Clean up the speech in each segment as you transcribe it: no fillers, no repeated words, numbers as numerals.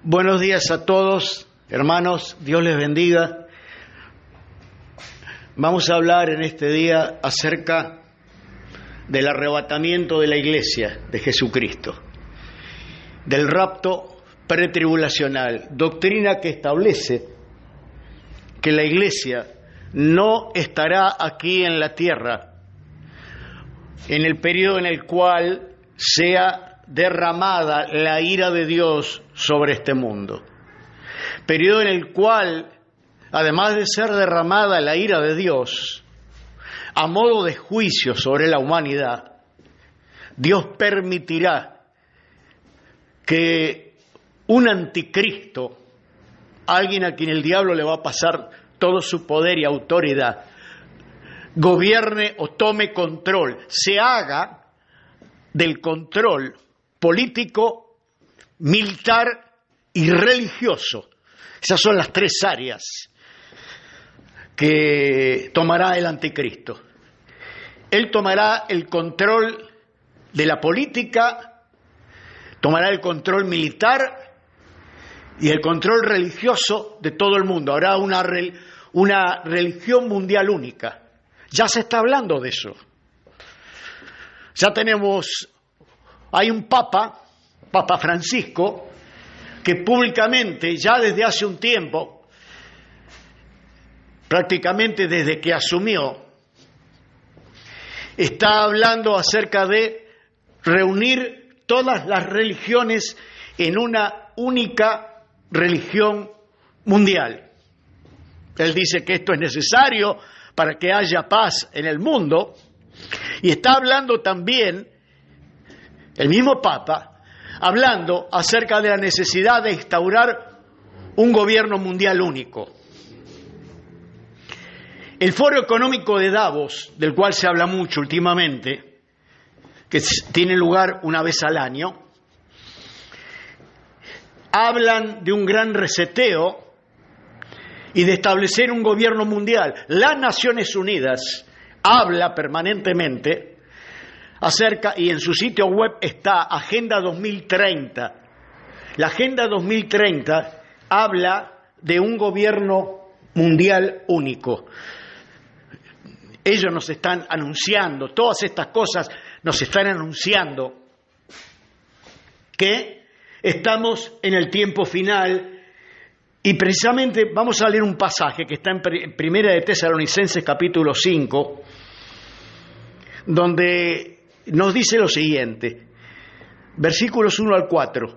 Buenos días a todos, hermanos, Dios les bendiga. Vamos a hablar en este día acerca del arrebatamiento de la iglesia de Jesucristo, del rapto pretribulacional, doctrina que establece que la iglesia no estará aquí en la tierra en el periodo en el cual sea derramada la ira de Dios sobre este mundo. Periodo en el cual, además de ser derramada la ira de Dios, a modo de juicio sobre la humanidad, Dios permitirá que un anticristo, alguien a quien el diablo le va a pasar todo su poder y autoridad, gobierne o tome control, se haga del control político, militar y religioso. Esas son las tres áreas que tomará el anticristo. Él tomará el control de la política, tomará el control militar y el control religioso de todo el mundo. Habrá una religión mundial única. Ya se está hablando de eso. Ya hay un Papa Francisco, que públicamente, ya desde hace un tiempo, prácticamente desde que asumió, está hablando acerca de reunir todas las religiones en una única religión mundial. Él dice que esto es necesario para que haya paz en el mundo, y está hablando también, el mismo Papa, hablando acerca de la necesidad de instaurar un gobierno mundial único. El Foro Económico de Davos, del cual se habla mucho últimamente, que tiene lugar una vez al año, hablan de un gran reseteo y de establecer un gobierno mundial. Las Naciones Unidas habla permanentemente acerca, y en su sitio web está Agenda 2030. La Agenda 2030 habla de un gobierno mundial único. Ellos nos están anunciando, todas estas cosas nos están anunciando que estamos en el tiempo final, y precisamente vamos a leer un pasaje que está en Primera de Tesalonicenses capítulo 5, donde nos dice lo siguiente, versículos 1 al 4.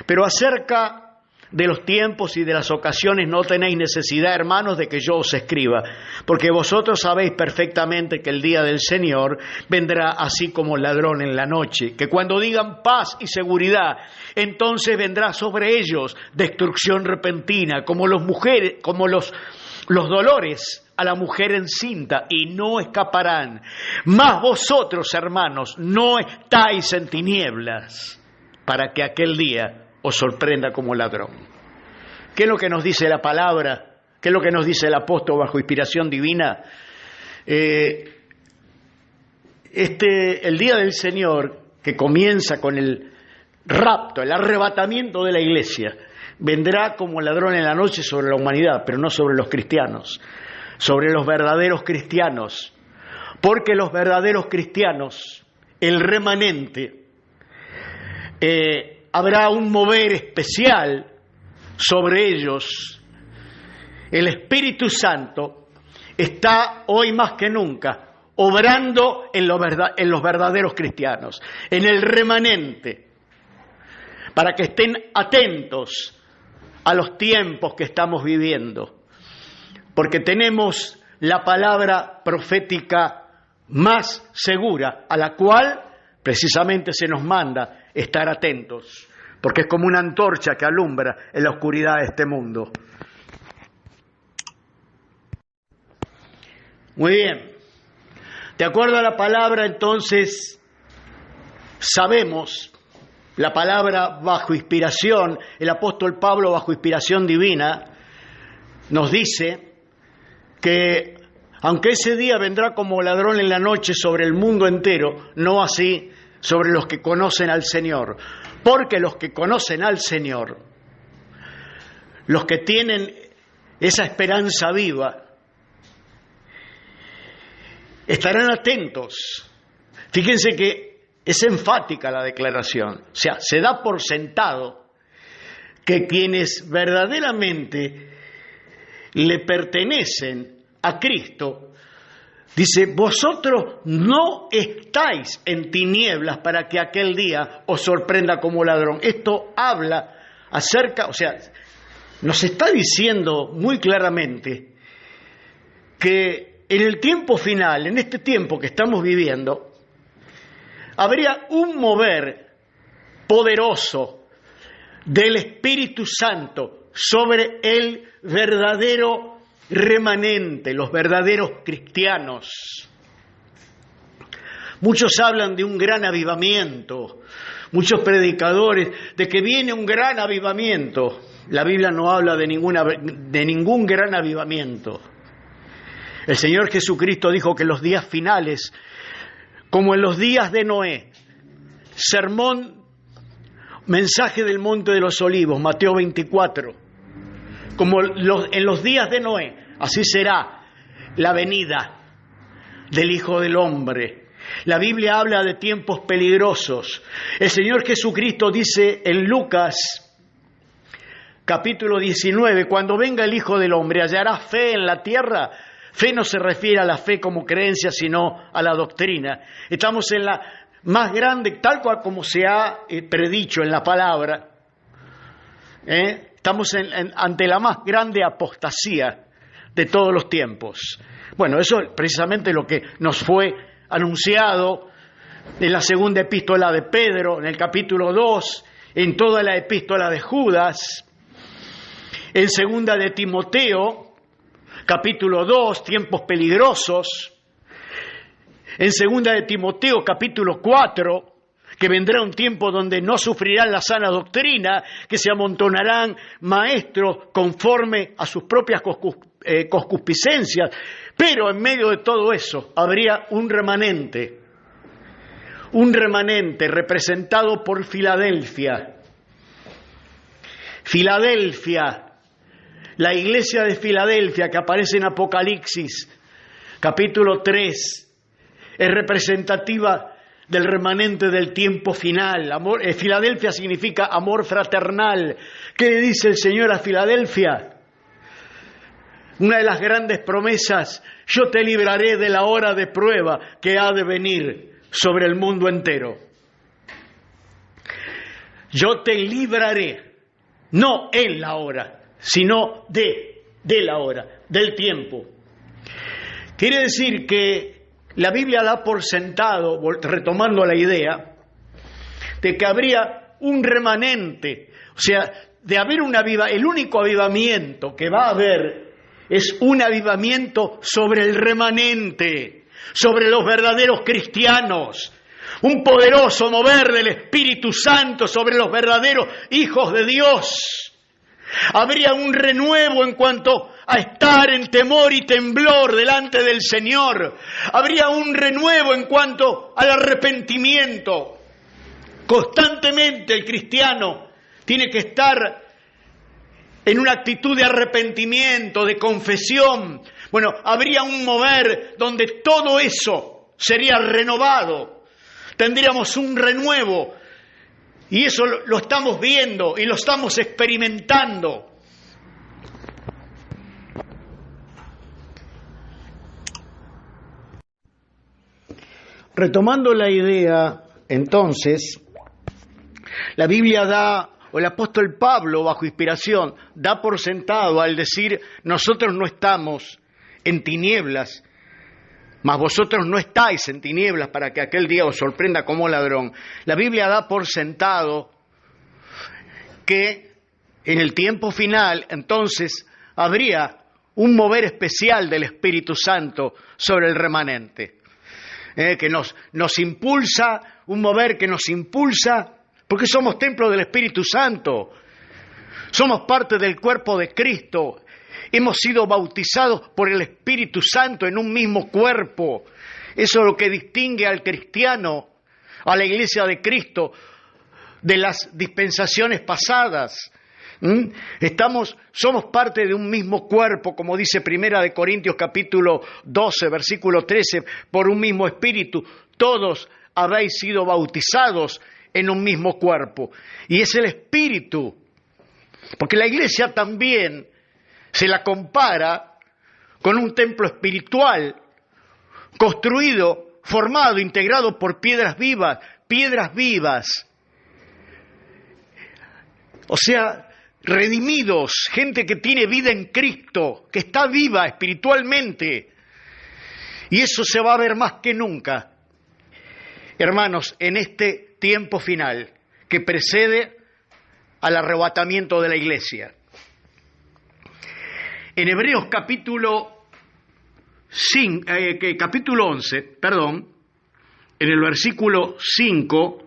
Pero acerca de los tiempos y de las ocasiones no tenéis necesidad, hermanos, de que yo os escriba, porque vosotros sabéis perfectamente que el día del Señor vendrá así como ladrón en la noche, que cuando digan paz y seguridad, entonces vendrá sobre ellos destrucción repentina, como los dolores a la mujer encinta, y no escaparán. Mas vosotros, hermanos, no estáis en tinieblas, para que aquel día os sorprenda como ladrón. ¿Qué es lo que nos dice la palabra? ¿Qué es lo que nos dice el apóstol bajo inspiración divina? El día del Señor, que comienza con el rapto, el arrebatamiento de la iglesia, vendrá como ladrón en la noche sobre la humanidad, pero no sobre los cristianos, sobre los verdaderos cristianos, porque los verdaderos cristianos, el remanente, habrá un mover especial sobre ellos. El Espíritu Santo está hoy más que nunca obrando en los verdaderos cristianos, en el remanente, para que estén atentos a los tiempos que estamos viviendo, porque tenemos la palabra profética más segura, a la cual precisamente se nos manda estar atentos, porque es como una antorcha que alumbra en la oscuridad de este mundo. Muy bien. De acuerdo a la palabra, entonces, sabemos, la palabra bajo inspiración, el apóstol Pablo bajo inspiración divina, nos dice que aunque ese día vendrá como ladrón en la noche sobre el mundo entero, no así sobre los que conocen al Señor, porque los que conocen al Señor, los que tienen esa esperanza viva, estarán atentos. Fíjense que es enfática la declaración, o sea, se da por sentado que quienes verdaderamente le pertenecen a Cristo, dice, vosotros no estáis en tinieblas para que aquel día os sorprenda como ladrón. Esto habla acerca, o sea, nos está diciendo muy claramente que en el tiempo final, en este tiempo que estamos viviendo, habría un mover poderoso del Espíritu Santo sobre el verdadero remanente, los verdaderos cristianos. Muchos hablan de un gran avivamiento, muchos predicadores, de que viene un gran avivamiento. La Biblia no habla de ningún gran avivamiento. El Señor Jesucristo dijo que en los días finales, como en los días de Noé, sermón, mensaje del Monte de los Olivos, Mateo 24, como en los días de Noé, así será la venida del Hijo del Hombre. La Biblia habla de tiempos peligrosos. El Señor Jesucristo dice en Lucas, capítulo 19, cuando venga el Hijo del Hombre, ¿hallará fe en la tierra? Fe no se refiere a la fe como creencia, sino a la doctrina. Estamos en la más grande, tal cual como se ha predicho en la palabra, estamos ante la más grande apostasía de todos los tiempos. Bueno, eso es precisamente lo que nos fue anunciado en la segunda epístola de Pedro, en el capítulo 2, en toda la epístola de Judas, en segunda de Timoteo, capítulo 2, tiempos peligrosos, en segunda de Timoteo, capítulo 4, que vendrá un tiempo donde no sufrirán la sana doctrina, que se amontonarán maestros conforme a sus propias concupiscencias, pero en medio de todo eso habría un remanente representado por Filadelfia. Filadelfia, la iglesia de Filadelfia que aparece en Apocalipsis, capítulo 3, es representativa del remanente del tiempo final. Filadelfia significa amor fraternal. ¿Qué le dice el Señor a Filadelfia? Una de las grandes promesas, yo te libraré de la hora de prueba que ha de venir sobre el mundo entero. Yo te libraré, no en la hora, sino de la hora, del tiempo. Quiere decir que la Biblia da por sentado, retomando la idea, de que habría un remanente, o sea, de haber el único avivamiento que va a haber es un avivamiento sobre el remanente, sobre los verdaderos cristianos, un poderoso mover del Espíritu Santo sobre los verdaderos hijos de Dios. Habría un renuevo en cuanto a estar en temor y temblor delante del Señor. Habría un renuevo en cuanto al arrepentimiento. Constantemente el cristiano tiene que estar en una actitud de arrepentimiento, de confesión. Bueno, habría un mover donde todo eso sería renovado. Tendríamos un renuevo. Y eso lo estamos viendo y lo estamos experimentando. Retomando la idea, entonces, la Biblia o el apóstol Pablo, bajo inspiración, da por sentado al decir, nosotros no estamos en tinieblas, mas vosotros no estáis en tinieblas para que aquel día os sorprenda como ladrón. La Biblia da por sentado que en el tiempo final, entonces, habría un mover especial del Espíritu Santo sobre el remanente, que nos impulsa, un mover que nos impulsa, porque somos templo del Espíritu Santo, somos parte del cuerpo de Cristo. Hemos sido bautizados por el Espíritu Santo en un mismo cuerpo. Eso es lo que distingue al cristiano a la iglesia de Cristo de las dispensaciones pasadas. Somos parte de un mismo cuerpo, como dice Primera de Corintios capítulo 12, versículo 13, por un mismo espíritu. Todos habéis sido bautizados en un mismo cuerpo. Y es el espíritu, porque la iglesia también se la compara con un templo espiritual, construido, formado, integrado por piedras vivas. O sea, redimidos, gente que tiene vida en Cristo, que está viva espiritualmente. Y eso se va a ver más que nunca, hermanos, en este tiempo final que precede al arrebatamiento de la iglesia. En Hebreos capítulo 11, en el versículo 5,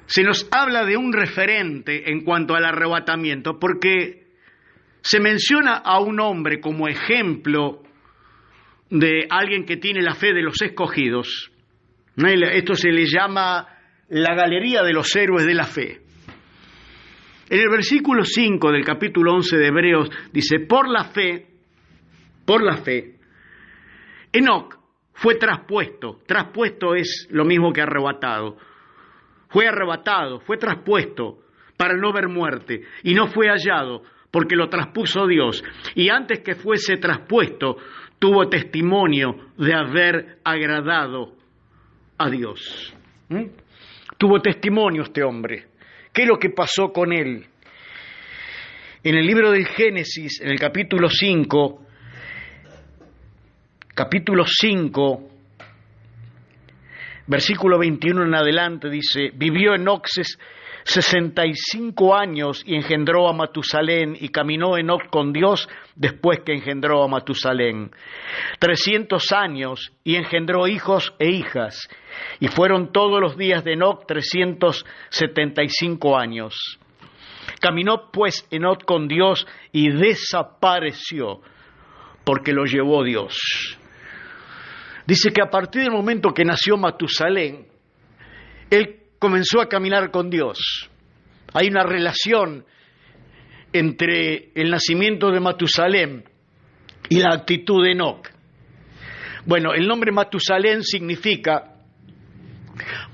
se nos habla de un referente en cuanto al arrebatamiento, porque se menciona a un hombre como ejemplo de alguien que tiene la fe de los escogidos. Esto se le llama la galería de los héroes de la fe. En el versículo 5 del capítulo 11 de Hebreos dice, por la fe, Enoc fue traspuesto es lo mismo que arrebatado, fue traspuesto para no ver muerte, y no fue hallado, porque lo traspuso Dios, y antes que fuese traspuesto, tuvo testimonio de haber agradado a Dios. Tuvo testimonio este hombre. ¿Qué es lo que pasó con él? En el libro del Génesis, en el capítulo 5, versículo 21 en adelante, dice, vivió Enoc 65 años y engendró a Matusalén, y caminó Enoc con Dios después que engendró a Matusalén. 300 años y engendró hijos e hijas, y fueron todos los días de Enoc 375 años. Caminó pues Enoc con Dios y desapareció, porque lo llevó Dios. Dice que a partir del momento que nació Matusalén, él comenzó a caminar con Dios. Hay una relación entre el nacimiento de Matusalén y la actitud de Enoc. Bueno, el nombre Matusalén significa,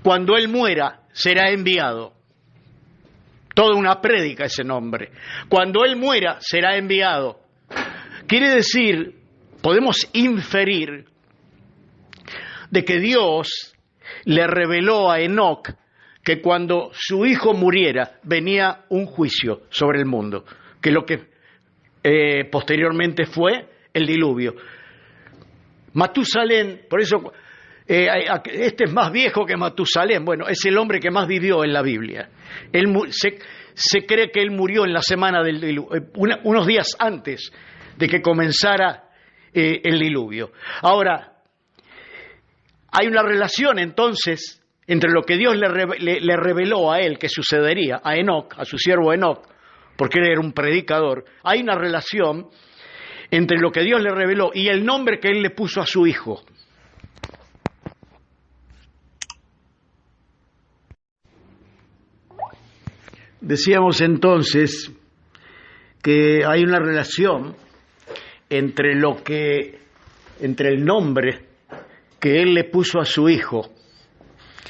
cuando él muera, será enviado. Toda una prédica ese nombre. Cuando él muera, será enviado. Quiere decir, podemos inferir, de que Dios le reveló a Enoc que cuando su hijo muriera venía un juicio sobre el mundo, que es lo que posteriormente fue el diluvio. Matusalén, por eso este es más viejo que Matusalén, bueno, es el hombre que más vivió en la Biblia. Se cree que él murió en la semana del diluvio, unos días antes de que comenzara el diluvio. Ahora, hay una relación entonces entre lo que Dios le reveló a él que sucedería, a Enoc, a su siervo Enoc, porque él era un predicador. Hay una relación entre lo que Dios le reveló y el nombre que él le puso a su hijo. Decíamos entonces que hay una relación entre el nombre que él le puso a su hijo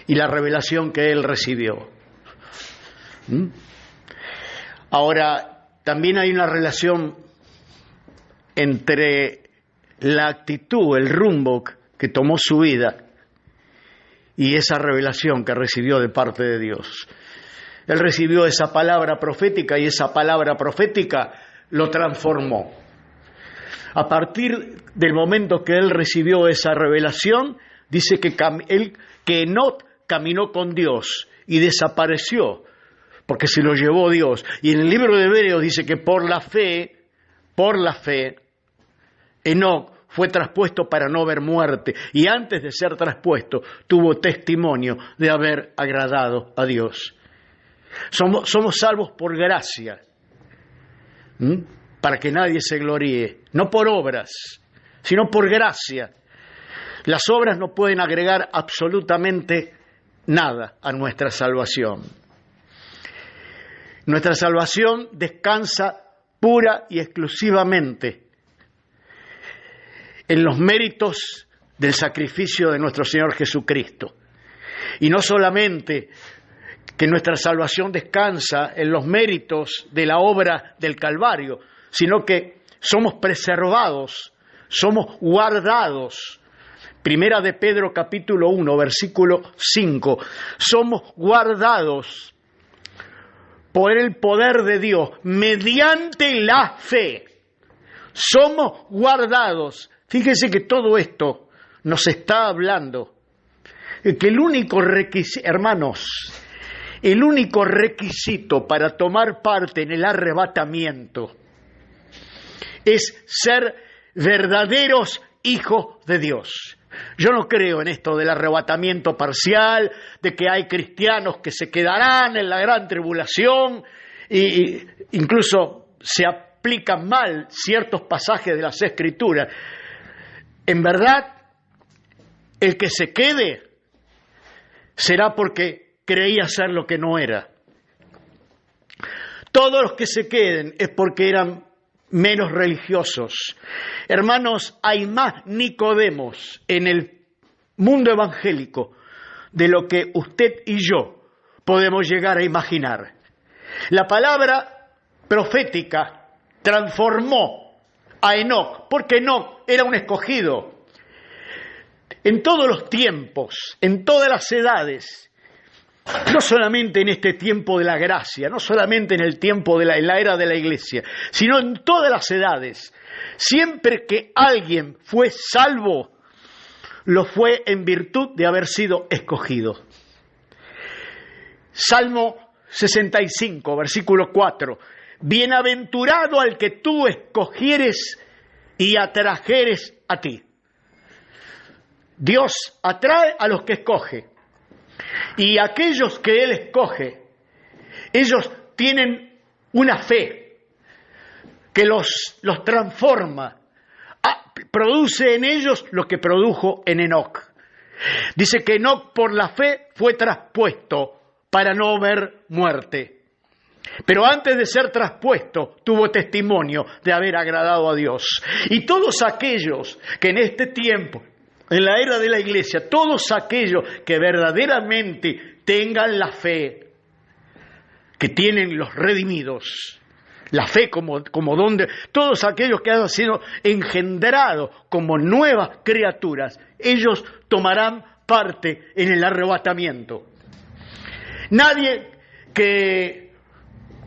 y la revelación que él recibió. Ahora, también hay una relación entre la actitud, el rumbo que tomó su vida y esa revelación que recibió de parte de Dios. Él recibió esa palabra profética y esa palabra profética lo transformó. A partir del momento que él recibió esa revelación, dice que Enoc caminó con Dios y desapareció, porque se lo llevó Dios. Y en el libro de Hebreos dice que por la fe, Enoc fue traspuesto para no ver muerte, y antes de ser traspuesto tuvo testimonio de haber agradado a Dios. Somos salvos por gracia, para que nadie se gloríe, no por obras, sino por gracia. Las obras no pueden agregar absolutamente nada a nuestra salvación. Nuestra salvación descansa pura y exclusivamente en los méritos del sacrificio de nuestro Señor Jesucristo. Y no solamente que nuestra salvación descansa en los méritos de la obra del Calvario, sino que somos preservados, somos guardados. Primera de Pedro capítulo 1, versículo 5. Somos guardados por el poder de Dios mediante la fe. Somos guardados. Fíjese que todo esto nos está hablando que el único requisito, hermanos, el único requisito para tomar parte en el arrebatamiento es ser verdaderos hijos de Dios. Yo no creo en esto del arrebatamiento parcial, de que hay cristianos que se quedarán en la gran tribulación, e incluso se aplican mal ciertos pasajes de las Escrituras. En verdad, el que se quede será porque creía ser lo que no era. Todos los que se queden es porque eran menos religiosos. Hermanos, hay más Nicodemos en el mundo evangélico de lo que usted y yo podemos llegar a imaginar. La palabra profética transformó a Enoc, porque Enoc era un escogido. En todos los tiempos, en todas las edades, no solamente en este tiempo de la gracia, no solamente en el tiempo de en la era de la iglesia, sino en todas las edades, siempre que alguien fue salvo, lo fue en virtud de haber sido escogido. Salmo 65, versículo 4. Bienaventurado al que tú escogieres y atrajeres a ti. Dios atrae a los que escoge. Y aquellos que Él escoge, ellos tienen una fe que los transforma, produce en ellos lo que produjo en Enoc. Dice que Enoc por la fe fue traspuesto para no ver muerte. Pero antes de ser traspuesto, tuvo testimonio de haber agradado a Dios. Y todos aquellos que en este tiempo, en la era de la iglesia, todos aquellos que verdaderamente tengan la fe que tienen los redimidos, la fe como don de todos aquellos que han sido engendrados como nuevas criaturas, ellos tomarán parte en el arrebatamiento. Nadie que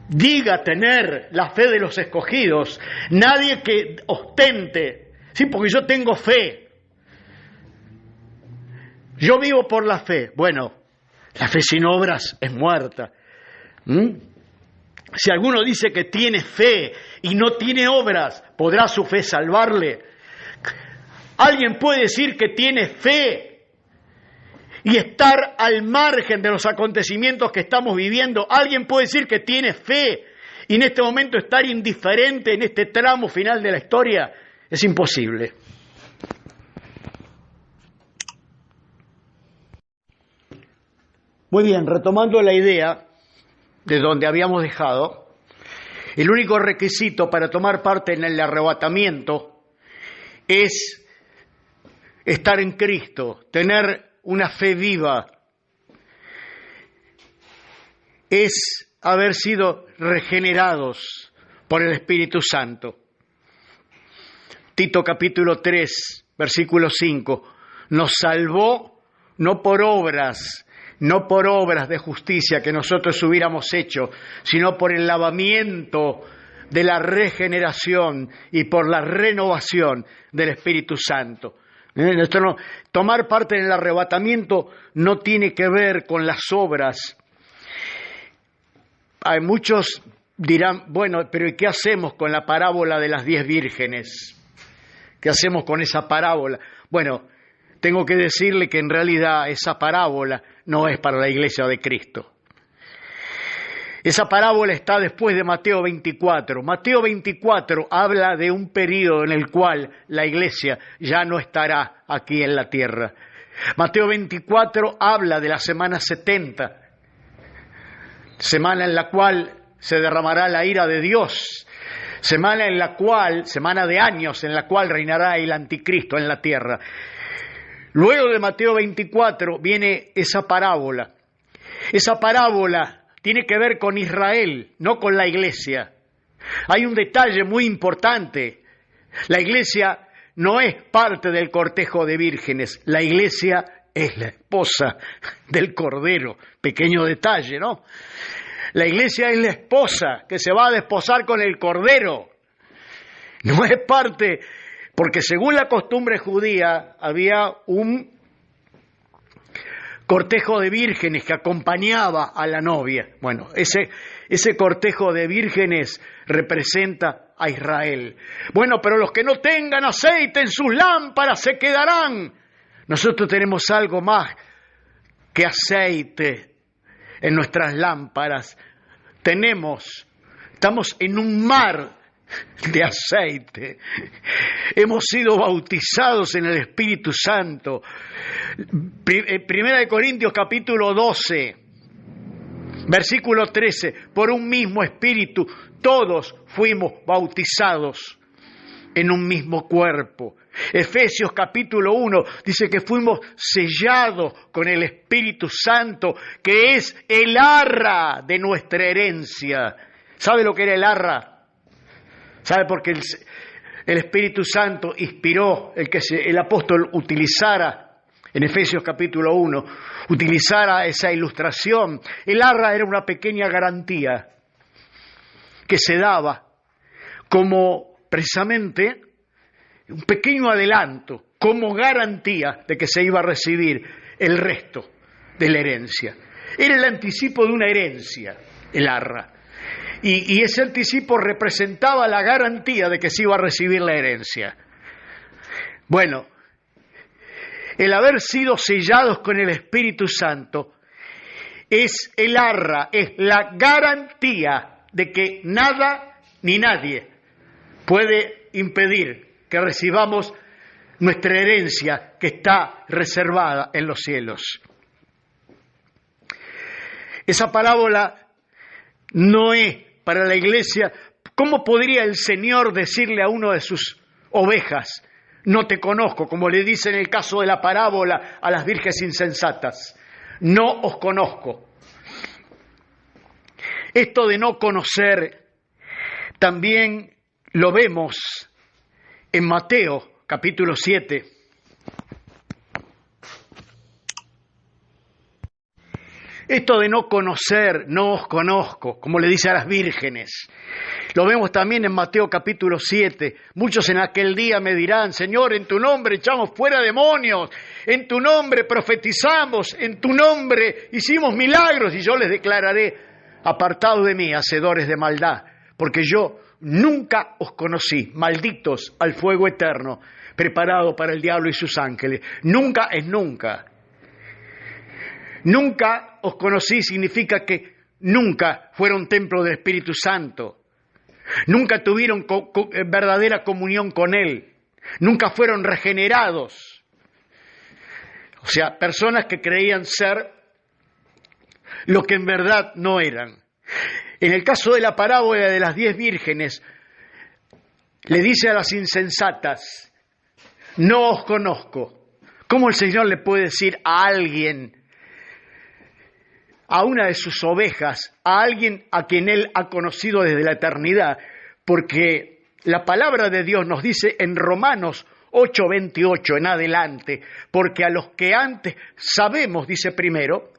diga tener la fe de los escogidos, nadie que ostente, sí, porque yo tengo fe, yo vivo por la fe. Bueno, la fe sin obras es muerta. Si alguno dice que tiene fe y no tiene obras, ¿podrá su fe salvarle? Alguien puede decir que tiene fe y estar al margen de los acontecimientos que estamos viviendo. Alguien puede decir que tiene fe y en este momento estar indiferente en este tramo final de la historia. Es imposible. Muy bien, retomando la idea de donde habíamos dejado, el único requisito para tomar parte en el arrebatamiento es estar en Cristo, tener una fe viva, es haber sido regenerados por el Espíritu Santo. Tito capítulo 3, versículo 5, nos salvó no por obras de justicia que nosotros hubiéramos hecho, sino por el lavamiento de la regeneración y por la renovación del Espíritu Santo. Tomar parte en el arrebatamiento no tiene que ver con las obras. Hay muchos dirán, bueno, pero ¿y qué hacemos con la parábola de las 10 vírgenes? ¿Qué hacemos con esa parábola? Bueno, tengo que decirle que en realidad esa parábola no es para la iglesia de Cristo. Esa parábola está después de Mateo 24. Mateo 24 habla de un periodo en el cual la iglesia ya no estará aquí en la tierra. Mateo 24 habla de la semana 70, semana en la cual se derramará la ira de Dios, semana de años en la cual reinará el anticristo en la tierra. Luego de Mateo 24 viene esa parábola. Esa parábola tiene que ver con Israel, no con la iglesia. Hay un detalle muy importante. La iglesia no es parte del cortejo de vírgenes. La iglesia es la esposa del Cordero. Pequeño detalle, ¿no? La iglesia es la esposa que se va a desposar con el Cordero. No es parte, porque según la costumbre judía había un cortejo de vírgenes que acompañaba a la novia. Bueno, ese cortejo de vírgenes representa a Israel. Bueno, pero los que no tengan aceite en sus lámparas se quedarán. Nosotros tenemos algo más que aceite en nuestras lámparas. Estamos en un mar de aceite. Hemos sido bautizados en el Espíritu Santo. Primera de Corintios capítulo 12, versículo 13, por un mismo Espíritu todos fuimos bautizados en un mismo cuerpo. Efesios capítulo 1 dice que fuimos sellados con el Espíritu Santo, que es el arra de nuestra herencia. ¿Sabe lo que era el arra? ¿Sabe por qué el Espíritu Santo inspiró el apóstol utilizara en Efesios capítulo 1, utilizara esa ilustración? El arra era una pequeña garantía que se daba como precisamente un pequeño adelanto, como garantía de que se iba a recibir el resto de la herencia. Era el anticipo de una herencia, el arra. Y ese anticipo representaba la garantía de que se iba a recibir la herencia. Bueno, el haber sido sellados con el Espíritu Santo es el arra, es la garantía de que nada ni nadie puede impedir que recibamos nuestra herencia que está reservada en los cielos. Esa parábola no es para la iglesia. ¿Cómo podría el Señor decirle a uno de sus ovejas, no te conozco, como le dice en el caso de la parábola a las vírgenes insensatas? No os conozco. Esto de no conocer también lo vemos en Mateo capítulo 7. Esto de no conocer, no os conozco, como le dice a las vírgenes. Lo vemos también en Mateo capítulo 7. Muchos en aquel día me dirán, Señor, en tu nombre echamos fuera demonios, en tu nombre profetizamos, en tu nombre hicimos milagros. Y yo les declararé, apartados de mí, hacedores de maldad, porque yo nunca os conocí, malditos al fuego eterno, preparado para el diablo y sus ángeles. Nunca es nunca. Nunca os conocí significa que nunca fueron templo del Espíritu Santo. Nunca tuvieron verdadera comunión con Él. Nunca fueron regenerados. O sea, personas que creían ser lo que en verdad no eran. En el caso de la parábola de las 10 vírgenes, le dice a las insensatas, no os conozco. ¿Cómo el Señor le puede decir a alguien, a una de sus ovejas, a alguien a quien Él ha conocido desde la eternidad? Porque la palabra de Dios nos dice en Romanos 8:28 en adelante, porque a los que antes sabemos, dice primero,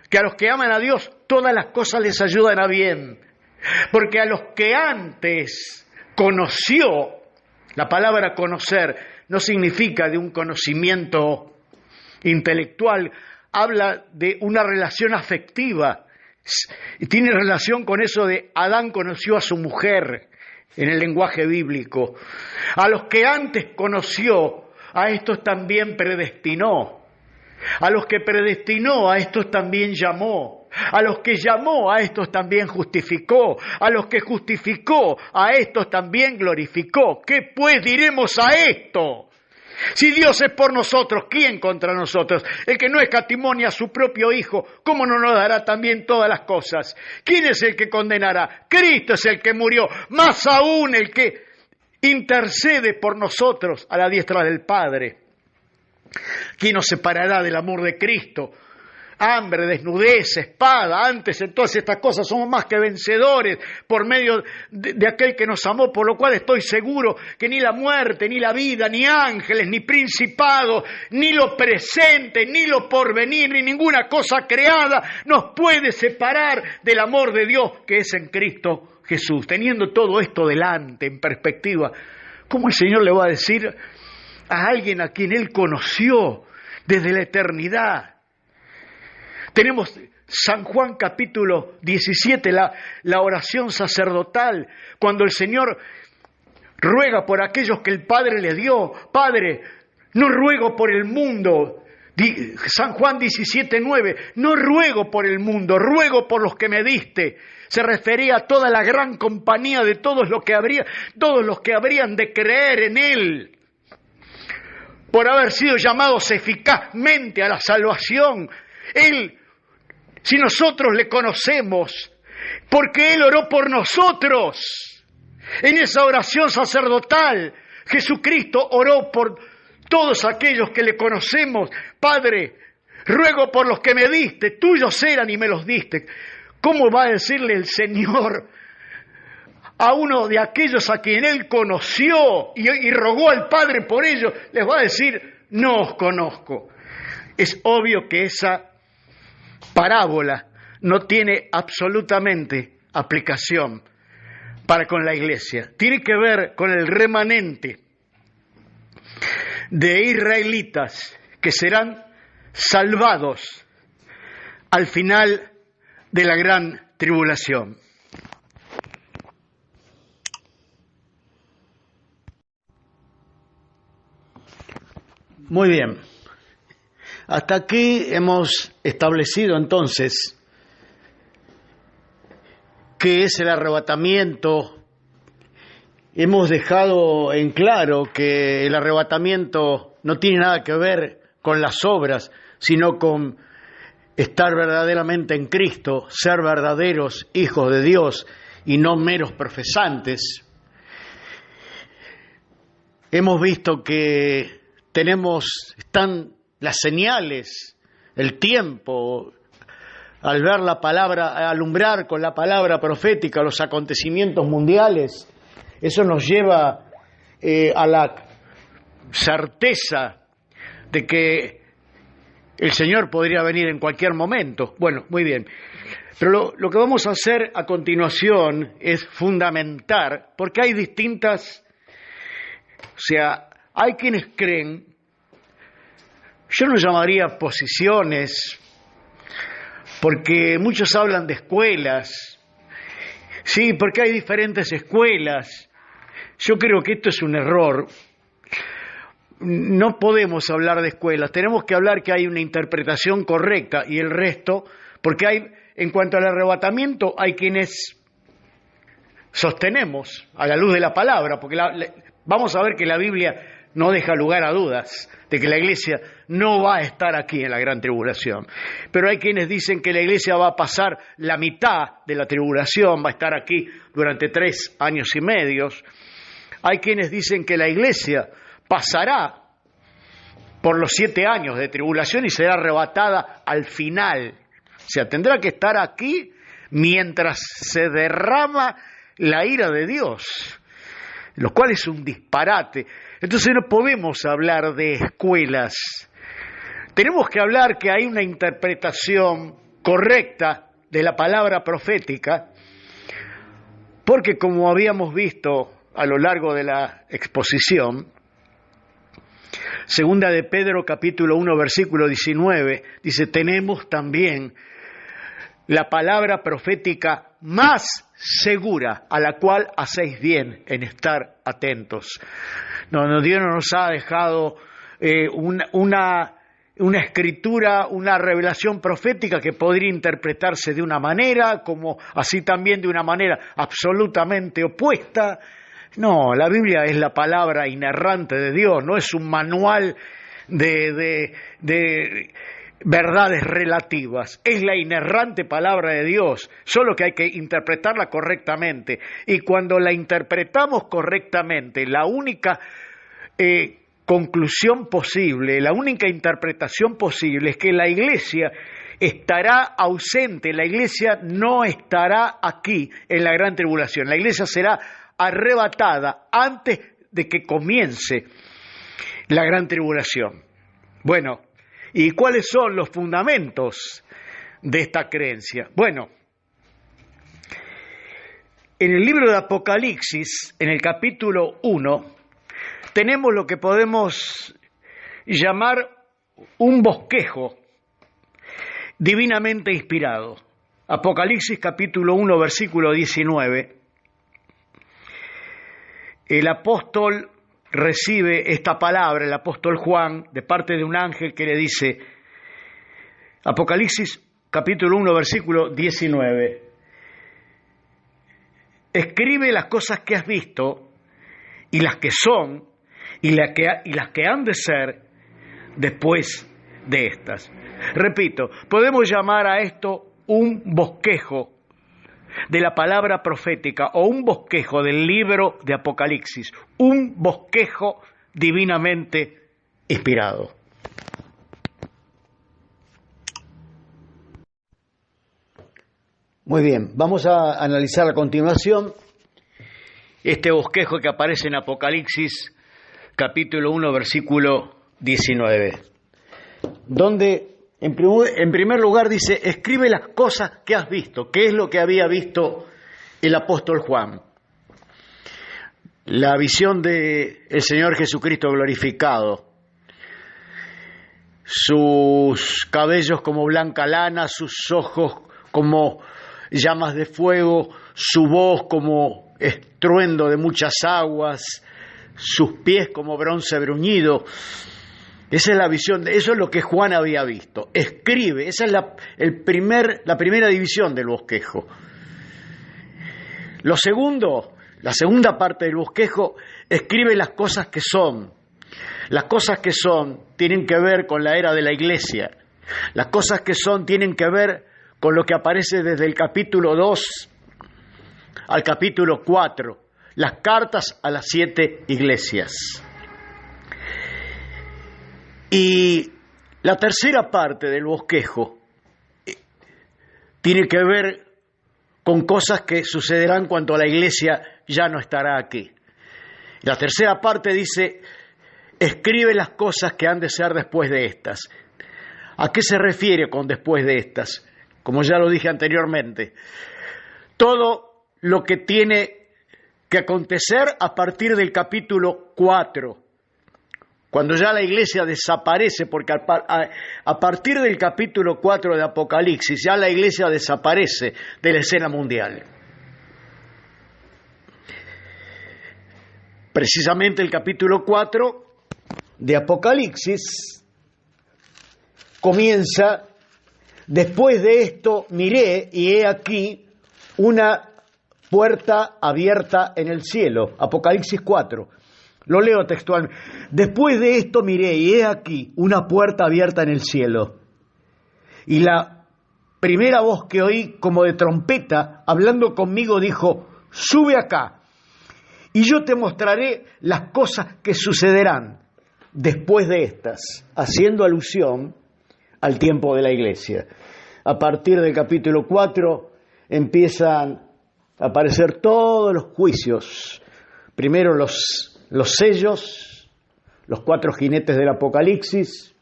que a los que aman a Dios todas las cosas les ayudan a bien, porque a los que antes conoció, la palabra conocer no significa de un conocimiento intelectual, habla de una relación afectiva, y tiene relación con eso de Adán conoció a su mujer en el lenguaje bíblico. A los que antes conoció, a estos también predestinó. A los que predestinó, a estos también llamó. A los que llamó, a estos también justificó. A los que justificó, a estos también glorificó. ¿Qué pues diremos a esto? Si Dios es por nosotros, ¿quién contra nosotros? El que no escatimonia a su propio Hijo, ¿cómo no nos dará también todas las cosas? ¿Quién es el que condenará? Cristo es el que murió, más aún el que intercede por nosotros a la diestra del Padre. ¿Quién nos separará del amor de Cristo? Hambre, desnudez, espada. Antes en todas estas cosas somos más que vencedores por medio de aquel que nos amó, por lo cual estoy seguro que ni la muerte, ni la vida, ni ángeles, ni principados, ni lo presente, ni lo porvenir, ni ninguna cosa creada nos puede separar del amor de Dios que es en Cristo Jesús. Teniendo todo esto delante, en perspectiva, ¿cómo el Señor le va a decir a alguien a quien Él conoció desde la eternidad? Tenemos San Juan capítulo 17, la oración sacerdotal, cuando el Señor ruega por aquellos que el Padre le dio. Padre, no ruego por el mundo. San Juan 17, 9, no ruego por el mundo, ruego por los que me diste. Se refería a toda la gran compañía de todos los que habrían de creer en Él, por haber sido llamados eficazmente a la salvación. Él, si nosotros le conocemos, porque Él oró por nosotros. En esa oración sacerdotal, Jesucristo oró por todos aquellos que le conocemos. Padre, ruego por los que me diste, tuyos eran y me los diste. ¿Cómo va a decirle el Señor a uno de aquellos a quien Él conoció y rogó al Padre por ellos? Les va a decir, no os conozco. Es obvio que esa parábola no tiene absolutamente aplicación para con la iglesia. Tiene que ver con el remanente de israelitas que serán salvados al final de la gran tribulación. Muy bien. Hasta aquí hemos establecido entonces qué es el arrebatamiento. Hemos dejado en claro que el arrebatamiento no tiene nada que ver con las obras, sino con estar verdaderamente en Cristo, ser verdaderos hijos de Dios y no meros profesantes. Hemos visto que están las señales, el tiempo, al ver la palabra, al alumbrar con la palabra profética los acontecimientos mundiales. Eso nos lleva a la certeza de que el Señor podría venir en cualquier momento. Bueno, muy bien. Pero lo que vamos a hacer a continuación es fundamentar, porque hay hay quienes creen, yo no llamaría posiciones, porque muchos hablan de escuelas. Sí, porque hay diferentes escuelas. Yo creo que esto es un error. No podemos hablar de escuelas, tenemos que hablar que hay una interpretación correcta y el resto, porque en cuanto al arrebatamiento, hay quienes sostenemos a la luz de la palabra, porque vamos a ver que la Biblia no deja lugar a dudas de que la iglesia no va a estar aquí en la gran tribulación. Pero hay quienes dicen que la iglesia va a pasar la mitad de la tribulación, va a estar aquí durante 3 años y medio. Hay quienes dicen que la iglesia pasará por los 7 años de tribulación y será arrebatada al final. O sea, tendrá que estar aquí mientras se derrama la ira de Dios, lo cual es un disparate. Entonces no podemos hablar de escuelas. Tenemos que hablar que hay una interpretación correcta de la palabra profética, porque como habíamos visto a lo largo de la exposición, segunda de Pedro capítulo 1 versículo 19, dice, tenemos también la palabra profética más segura, a la cual hacéis bien en estar atentos. Dios no nos ha dejado una escritura, una revelación profética que podría interpretarse de una manera, como así también de una manera absolutamente opuesta. No, la Biblia es la palabra inerrante de Dios, no es un manual de verdades relativas, es la inerrante palabra de Dios, solo que hay que interpretarla correctamente. Y cuando la interpretamos correctamente, la única conclusión posible, la única interpretación posible es que la iglesia estará ausente, la iglesia no estará aquí en la gran tribulación, la iglesia será arrebatada antes de que comience la gran tribulación. Bueno, ¿y cuáles son los fundamentos de esta creencia? Bueno, en el libro de Apocalipsis, en el capítulo 1, tenemos lo que podemos llamar un bosquejo divinamente inspirado. Apocalipsis capítulo 1, versículo 19. El apóstol recibe esta palabra, el apóstol Juan, de parte de un ángel que le dice, Apocalipsis capítulo 1, versículo 19, escribe las cosas que has visto y las que son y las que han de ser después de estas. Repito, podemos llamar a esto un bosquejo de la palabra profética o un bosquejo del libro de Apocalipsis, un bosquejo divinamente inspirado. Muy bien, vamos a analizar a continuación este bosquejo que aparece en Apocalipsis capítulo 1, versículo 19, donde en primer lugar dice, escribe las cosas que has visto. ¿Qué es lo que había visto el apóstol Juan? La visión del Señor Jesucristo glorificado, sus cabellos como blanca lana, sus ojos como llamas de fuego, su voz como estruendo de muchas aguas, sus pies como bronce bruñido. Esa es la visión, eso es lo que Juan había visto. Escribe, esa es la primera división del bosquejo. Lo segundo, la segunda parte del bosquejo, escribe las cosas que son. Las cosas que son tienen que ver con la era de la iglesia. Las cosas que son tienen que ver con lo que aparece desde el capítulo 2 al capítulo 4, las cartas a las 7 iglesias. Y la tercera parte del bosquejo tiene que ver con cosas que sucederán cuando la iglesia ya no estará aquí. La tercera parte dice, escribe las cosas que han de ser después de estas. ¿A qué se refiere con después de estas? Como ya lo dije anteriormente, todo lo que tiene que acontecer a partir del capítulo 4, cuando ya la iglesia desaparece, porque a partir del capítulo 4 de Apocalipsis ya la iglesia desaparece de la escena mundial. Precisamente el capítulo 4 de Apocalipsis comienza, después de esto miré y he aquí una puerta abierta en el cielo. Apocalipsis 4. Lo leo textualmente. Después de esto miré y he aquí una puerta abierta en el cielo. Y la primera voz que oí como de trompeta hablando conmigo dijo, sube acá y yo te mostraré las cosas que sucederán después de estas, haciendo alusión al tiempo de la iglesia. A partir del capítulo 4 empiezan a aparecer todos los juicios. Primero los sellos, los 4 jinetes del Apocalipsis,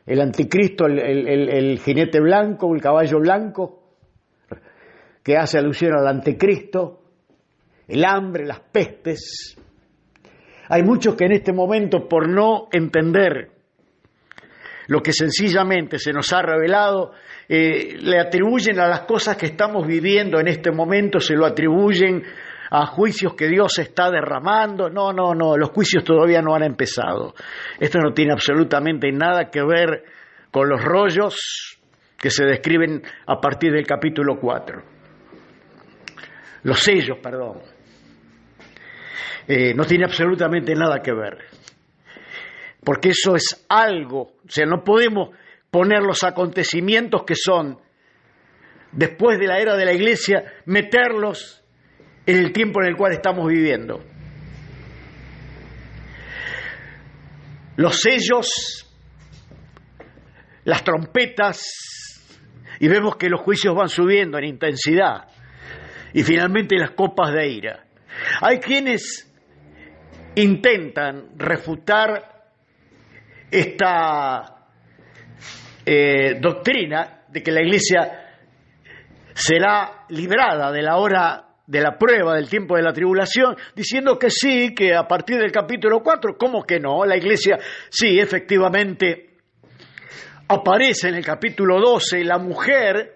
el anticristo, el jinete blanco, el caballo blanco, que hace alusión al anticristo, el hambre, las pestes. Hay muchos que en este momento, por no entender lo que sencillamente se nos ha revelado, le atribuyen a las cosas que estamos viviendo en este momento, se lo atribuyen a juicios que Dios está derramando. No, los juicios todavía no han empezado. Esto no tiene absolutamente nada que ver con los rollos que se describen a partir del capítulo 4. Los sellos, perdón. no tiene absolutamente nada que ver. Porque eso es algo, o sea, no podemos poner los acontecimientos que son después de la era de la Iglesia, meterlos en el tiempo en el cual estamos viviendo. Los sellos, las trompetas, y vemos que los juicios van subiendo en intensidad, y finalmente las copas de ira. Hay quienes intentan refutar esta doctrina de que la Iglesia será librada de la hora de la prueba, del tiempo de la tribulación, diciendo que sí, que a partir del capítulo 4, ¿cómo que no? La Iglesia, sí, efectivamente, aparece en el capítulo 12, la mujer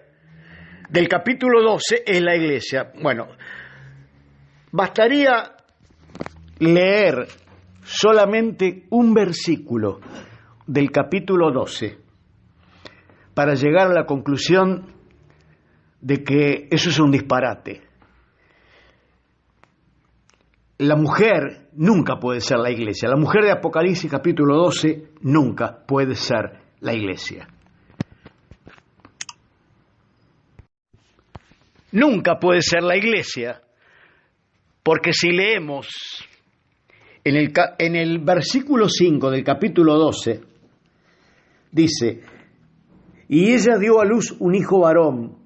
del capítulo 12 es la Iglesia. Bueno, bastaría leer solamente un versículo del capítulo 12 para llegar a la conclusión de que eso es un disparate. La mujer nunca puede ser la Iglesia. La mujer de Apocalipsis capítulo 12 nunca puede ser la Iglesia. Nunca puede ser la Iglesia, porque si leemos en el versículo 5 del capítulo 12, dice, y ella dio a luz un hijo varón,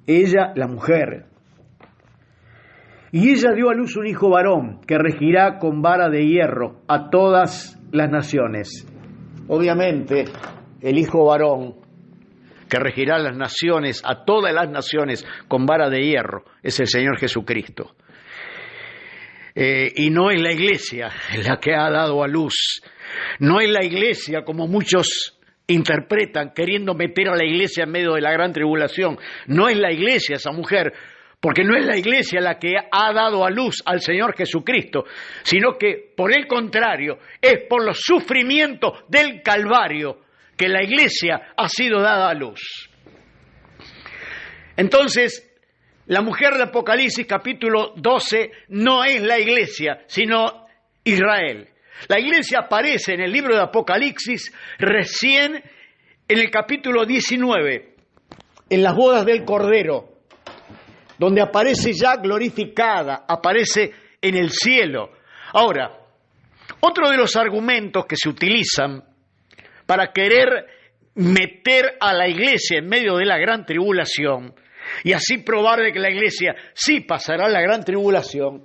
ella, la mujer, y ella dio a luz un hijo varón que regirá con vara de hierro a todas las naciones. Obviamente, el hijo varón que regirá las naciones, a todas las naciones con vara de hierro, es el Señor Jesucristo. Y no es la Iglesia la que ha dado a luz, no es la Iglesia como muchos interpretan, queriendo meter a la Iglesia en medio de la gran tribulación. No es la Iglesia esa mujer, porque no es la Iglesia la que ha dado a luz al Señor Jesucristo, sino que, por el contrario, es por los sufrimientos del Calvario que la Iglesia ha sido dada a luz. Entonces, la mujer de Apocalipsis capítulo 12 no es la Iglesia, sino Israel. La Iglesia aparece en el libro de Apocalipsis recién en el capítulo 19, en las bodas del Cordero, donde aparece ya glorificada, aparece en el cielo. Ahora, otro de los argumentos que se utilizan para querer meter a la Iglesia en medio de la gran tribulación y así probar de que la Iglesia sí pasará la gran tribulación,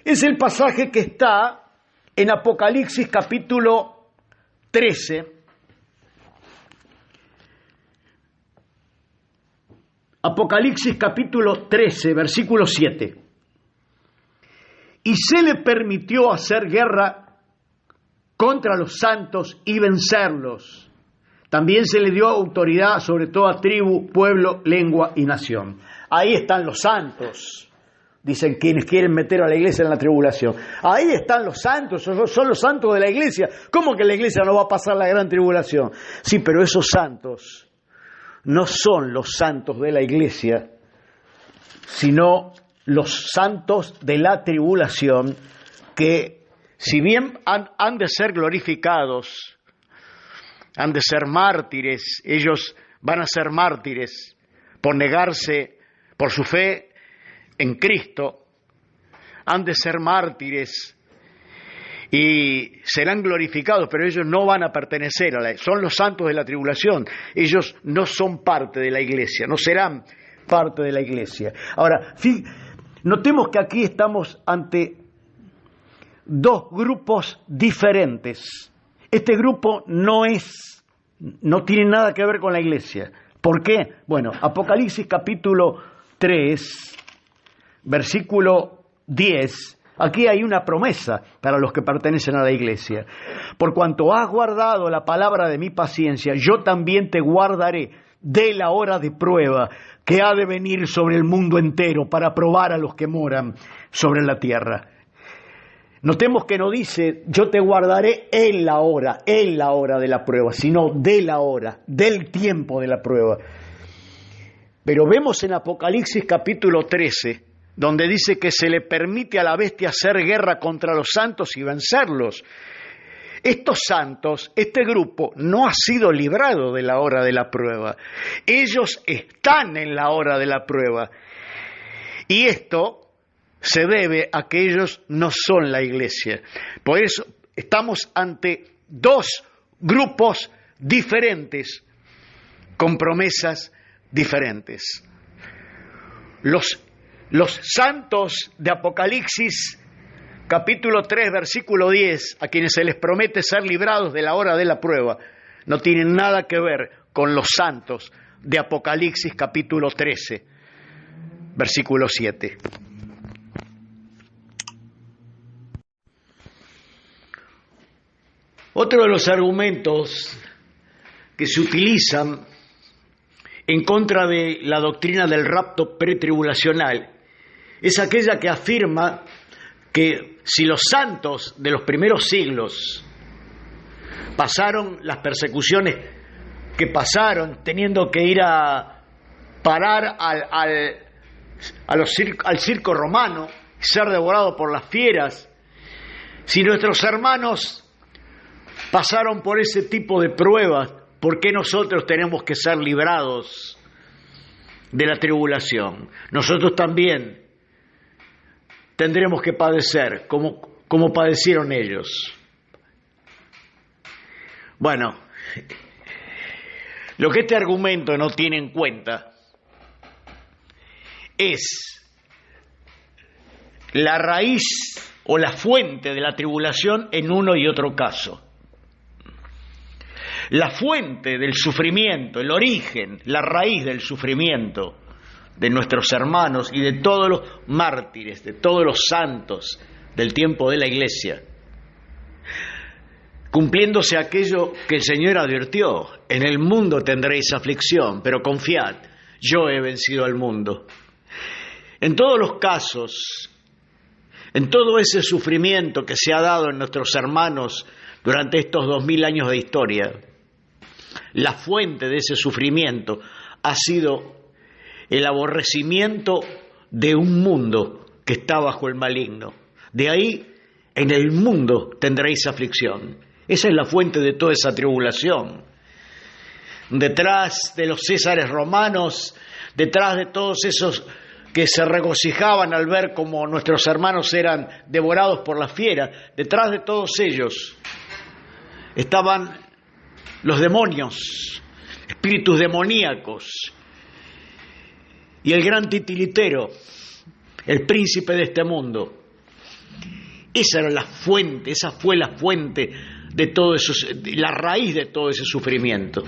es el pasaje que está en Apocalipsis capítulo 13, Apocalipsis capítulo 13, versículo 7. Y se le permitió hacer guerra contra los santos y vencerlos. También se le dio autoridad sobre toda tribu, pueblo, lengua y nación. Ahí están los santos. Dicen quienes quieren meter a la Iglesia en la tribulación. Ahí están los santos, son los santos de la Iglesia. ¿Cómo que la Iglesia no va a pasar la gran tribulación? Sí, pero esos santos no son los santos de la Iglesia, sino los santos de la tribulación que, si bien han de ser glorificados, han de ser mártires, ellos van a ser mártires por negarse, por su fe en Cristo, han de ser mártires y serán glorificados, pero ellos no van a pertenecer son los santos de la tribulación, ellos no son parte de la Iglesia, no serán parte de la Iglesia. Ahora, notemos que aquí estamos ante dos grupos diferentes. Este grupo no tiene nada que ver con la Iglesia. ¿Por qué? Bueno, Apocalipsis capítulo 3, versículo 10, aquí hay una promesa para los que pertenecen a la Iglesia. Por cuanto has guardado la palabra de mi paciencia, yo también te guardaré de la hora de prueba que ha de venir sobre el mundo entero para probar a los que moran sobre la tierra. Notemos que no dice, yo te guardaré en la hora de la prueba, sino de la hora, del tiempo de la prueba. Pero vemos en Apocalipsis capítulo 13, donde dice que se le permite a la bestia hacer guerra contra los santos y vencerlos. Estos santos, este grupo, no ha sido librado de la hora de la prueba. Ellos están en la hora de la prueba. Y esto se debe a que ellos no son la iglesia. Por eso estamos ante dos grupos diferentes, con promesas diferentes. Los santos de Apocalipsis, capítulo 3, versículo 10, a quienes se les promete ser librados de la hora de la prueba, no tienen nada que ver con los santos de Apocalipsis, capítulo 13, versículo 7. Otro de los argumentos que se utilizan en contra de la doctrina del rapto pretribulacional es aquella que afirma que si los santos de los primeros siglos pasaron las persecuciones que pasaron, teniendo que ir a parar al circo romano y ser devorado por las fieras, si nuestros hermanos pasaron por ese tipo de pruebas, ¿por qué nosotros tenemos que ser librados de la tribulación? Nosotros también tendremos que padecer como padecieron ellos. Bueno, lo que este argumento no tiene en cuenta es la raíz o la fuente de la tribulación en uno y otro caso. La fuente del sufrimiento, el origen, la raíz del sufrimiento de nuestros hermanos y de todos los mártires, de todos los santos del tiempo de la Iglesia, cumpliéndose aquello que el Señor advirtió: en el mundo tendréis aflicción, pero confiad, yo he vencido al mundo. En todos los casos, en todo ese sufrimiento que se ha dado en nuestros hermanos durante estos 2000 años de historia, la fuente de ese sufrimiento ha sido el aborrecimiento de un mundo que está bajo el maligno. De ahí, en el mundo tendréis aflicción. Esa es la fuente de toda esa tribulación. Detrás de los césares romanos, detrás de todos esos que se regocijaban al ver cómo nuestros hermanos eran devorados por la fiera, detrás de todos ellos estaban los demonios, espíritus demoníacos, y el gran titiritero, el príncipe de este mundo. Esa era la fuente, esa fue la fuente de todo eso, la raíz de todo ese sufrimiento.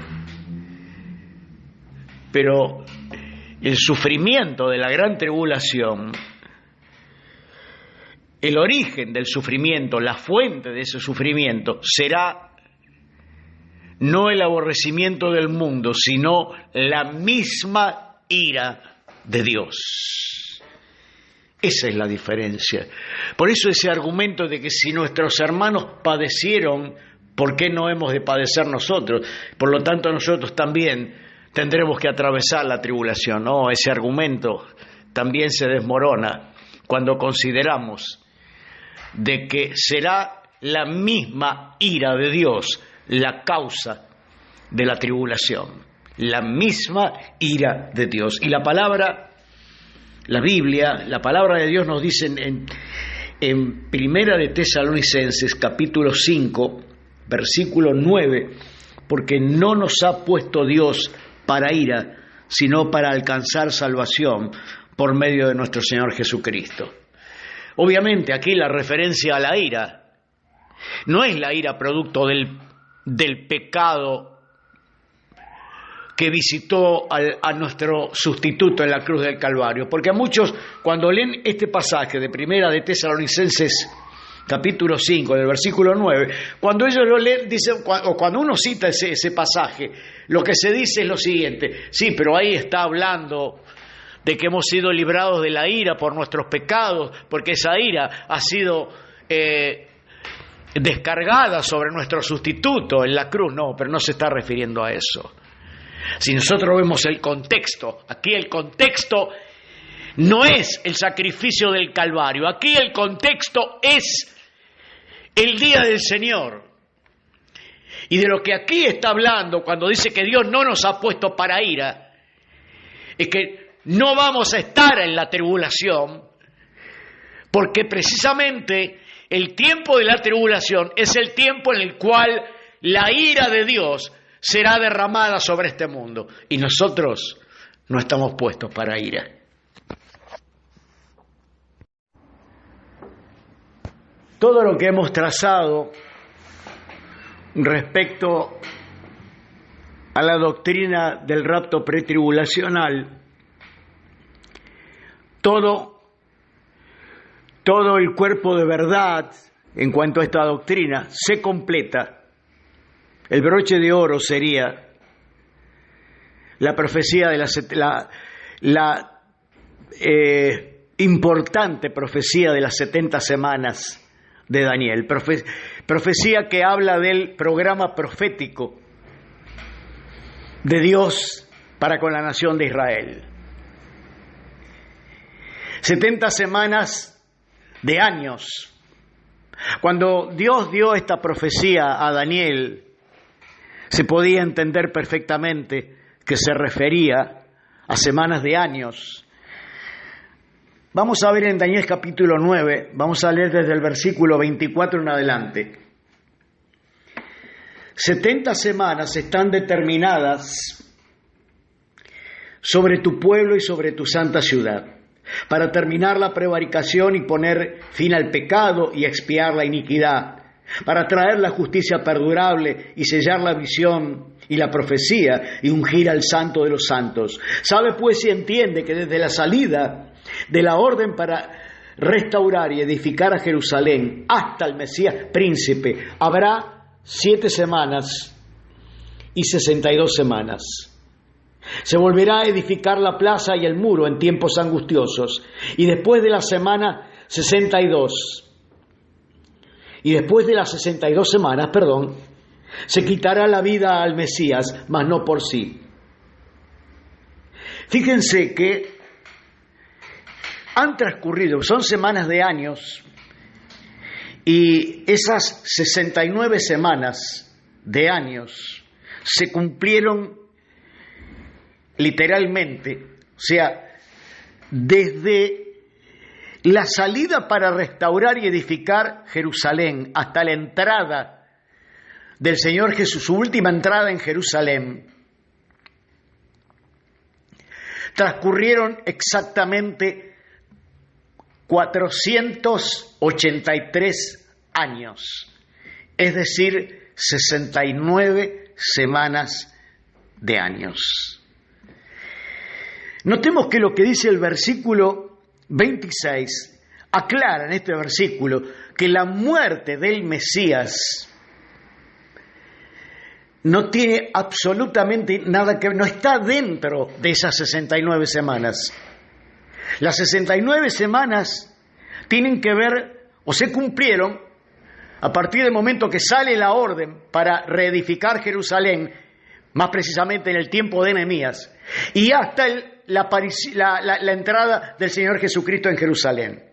Pero el sufrimiento de la gran tribulación, el origen del sufrimiento, la fuente de ese sufrimiento, será no el aborrecimiento del mundo, sino la misma ira de Dios. Esa es la diferencia. Por eso ese argumento de que si nuestros hermanos padecieron, ¿por qué no hemos de padecer nosotros? Por lo tanto, nosotros también tendremos que atravesar la tribulación. No, ese argumento también se desmorona cuando consideramos de que será la misma ira de Dios la causa de la tribulación, la misma ira de Dios. Y la palabra, la Biblia, la palabra de Dios nos dice en Primera de Tesalonicenses, capítulo 5, versículo 9, porque no nos ha puesto Dios para ira, sino para alcanzar salvación por medio de nuestro Señor Jesucristo. Obviamente aquí la referencia a la ira no es la ira producto del pecado que visitó a nuestro sustituto en la cruz del Calvario, porque a muchos, cuando leen este pasaje de Primera de Tesalonicenses capítulo 5, del versículo 9, cuando ellos lo leen, dicen, o cuando uno cita ese pasaje, lo que se dice es lo siguiente: sí, pero ahí está hablando de que hemos sido librados de la ira por nuestros pecados, porque esa ira ha sido descargada sobre nuestro sustituto en la cruz. No, pero no se está refiriendo a eso. Si nosotros vemos el contexto, aquí el contexto no es el sacrificio del Calvario. Aquí el contexto es el día del Señor. Y de lo que aquí está hablando cuando dice que Dios no nos ha puesto para ira, es que no vamos a estar en la tribulación, porque precisamente el tiempo de la tribulación es el tiempo en el cual la ira de Dios será derramada sobre este mundo. Y nosotros no estamos puestos para ira. Todo lo que hemos trazado respecto a la doctrina del rapto pretribulacional, todo el cuerpo de verdad en cuanto a esta doctrina se completa. El broche de oro sería la profecía de la importante profecía de las 70 semanas de Daniel, profecía que habla del programa profético de Dios para con la nación de Israel. 70 semanas de años. Cuando Dios dio esta profecía a Daniel, se podía entender perfectamente que se refería a semanas de años. Vamos a ver en Daniel capítulo 9, vamos a leer desde el versículo 24 en adelante. 70 semanas están determinadas sobre tu pueblo y sobre tu santa ciudad, para terminar la prevaricación y poner fin al pecado y expiar la iniquidad, para traer la justicia perdurable y sellar la visión y la profecía y ungir al santo de los santos. Sabe pues y entiende que desde la salida de la orden para restaurar y edificar a Jerusalén hasta el Mesías príncipe habrá 7 semanas y 62 semanas. Se volverá a edificar la plaza y el muro en tiempos angustiosos, y después de la semana 62, y después de las 62 semanas, se quitará la vida al Mesías, mas no por sí. Fíjense que han transcurrido, son semanas de años, y esas 69 semanas de años se cumplieron literalmente, o sea, desde la salida para restaurar y edificar Jerusalén hasta la entrada del Señor Jesús, su última entrada en Jerusalén, transcurrieron exactamente 483 años, es decir, 69 semanas de años. Notemos que lo que dice el versículo 26 aclara en este versículo que la muerte del Mesías no tiene absolutamente nada que ver, no está dentro de esas 69 semanas. Las 69 semanas tienen que ver o se cumplieron a partir del momento que sale la orden para reedificar Jerusalén, más precisamente en el tiempo de Nehemías, y hasta la entrada del Señor Jesucristo en Jerusalén.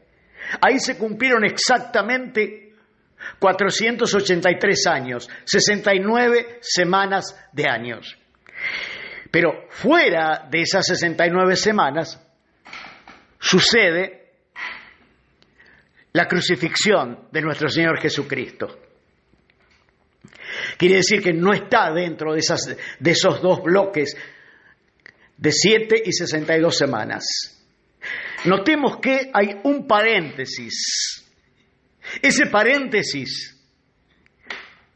Ahí se cumplieron exactamente 483 años, 69 semanas de años. Pero fuera de esas 69 semanas sucede la crucifixión de nuestro Señor Jesucristo. Quiere decir que no está dentro de esos dos bloques de 7 y 62 semanas. Notemos que hay un paréntesis. Ese paréntesis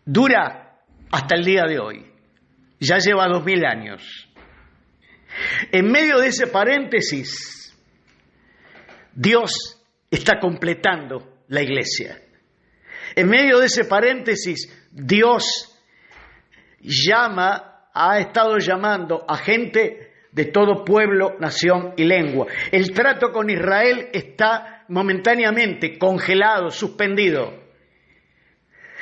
dura hasta el día de hoy. Ya lleva 2000 años. En medio de ese paréntesis, Dios está completando la iglesia. En medio de ese paréntesis, Dios ha estado llamando a gente de todo pueblo, nación y lengua. El trato con Israel está momentáneamente congelado, suspendido.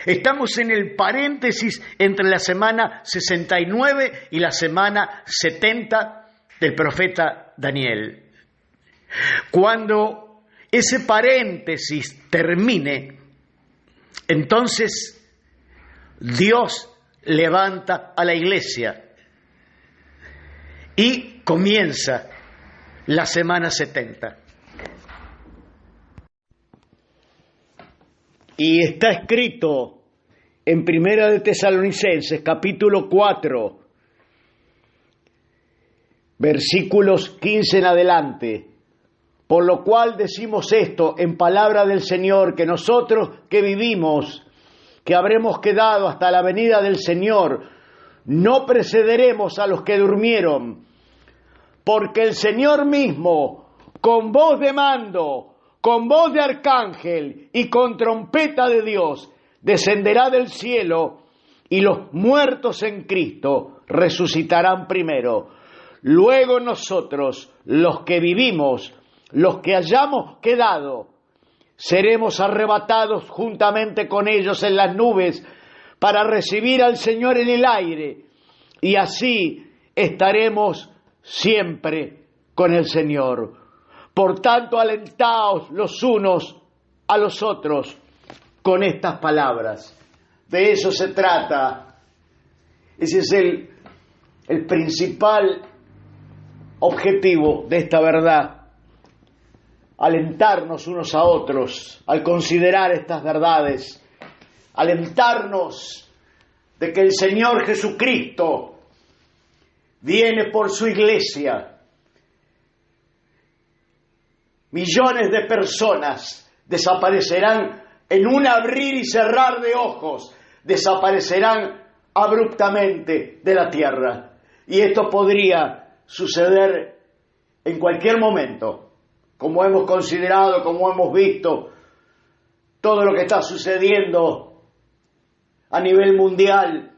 Estamos en el paréntesis entre la semana 69 y la semana 70 del profeta Daniel. Cuando ese paréntesis termine, entonces Dios levanta a la iglesia y comienza la semana 70. Y está escrito en Primera de Tesalonicenses, capítulo 4, versículos 15 en adelante. Por lo cual decimos esto en palabra del Señor, que nosotros que vivimos, que habremos quedado hasta la venida del Señor, no precederemos a los que durmieron, porque el Señor mismo, con voz de mando, con voz de arcángel y con trompeta de Dios, descenderá del cielo, y los muertos en Cristo resucitarán primero. Luego nosotros, los que vivimos, los que hayamos quedado, seremos arrebatados juntamente con ellos en las nubes para recibir al Señor en el aire, y así estaremos siempre con el Señor. Por tanto, alentaos los unos a los otros con estas palabras. De eso se trata. Ese es el principal objetivo de esta verdad. Alentarnos unos a otros al considerar estas verdades. Alentarnos de que el Señor Jesucristo viene por su iglesia. Millones de personas desaparecerán en un abrir y cerrar de ojos, desaparecerán abruptamente de la tierra. Y esto podría suceder en cualquier momento, como hemos considerado, como hemos visto, todo lo que está sucediendo a nivel mundial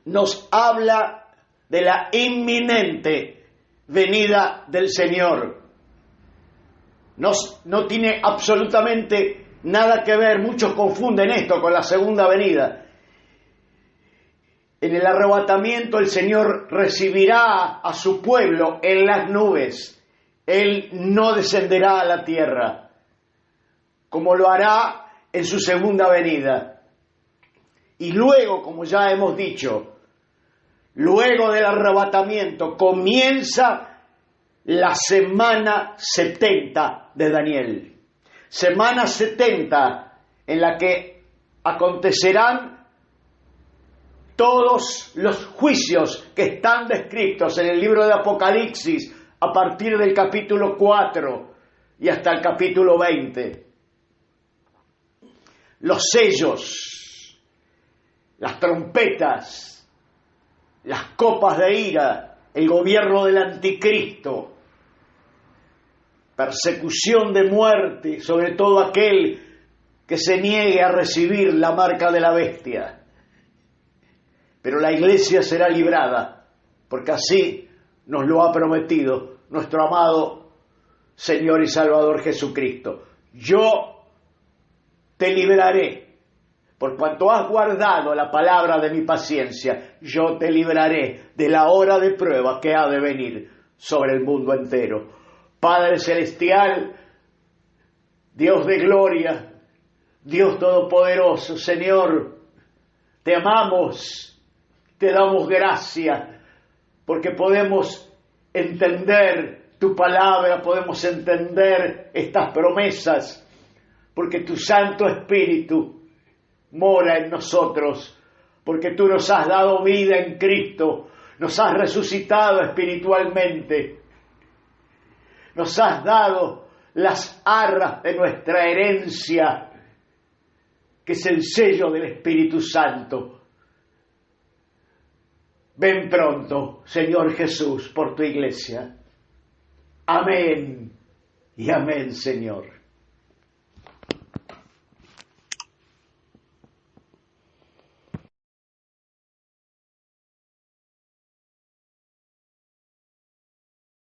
nos habla de la inminente venida del Señor. No tiene absolutamente nada que ver, muchos confunden esto con la segunda venida. En el arrebatamiento el Señor recibirá a su pueblo en las nubes. Él no descenderá a la tierra, como lo hará en su segunda venida. Y luego, como ya hemos dicho, luego del arrebatamiento comienza la semana 70 de Daniel. Semana 70 en la que acontecerán todos los juicios que están descritos en el libro de Apocalipsis a partir del capítulo 4 y hasta el capítulo 20. Los sellos, las trompetas, las copas de ira, el gobierno del anticristo, persecución de muerte sobre todo aquel que se niegue a recibir la marca de la bestia. Pero la iglesia será librada, porque así nos lo ha prometido nuestro amado Señor y Salvador Jesucristo. Yo te libraré, por cuanto has guardado la palabra de mi paciencia, yo te libraré de la hora de prueba que ha de venir sobre el mundo entero. Padre Celestial, Dios de gloria, Dios Todopoderoso, Señor, te amamos, te damos gracia, porque podemos entender tu palabra, podemos entender estas promesas, porque tu Santo Espíritu mora en nosotros, porque tú nos has dado vida en Cristo, nos has resucitado espiritualmente, nos has dado las arras de nuestra herencia, que es el sello del Espíritu Santo. Ven pronto, Señor Jesús, por tu iglesia. Amén y amén, Señor.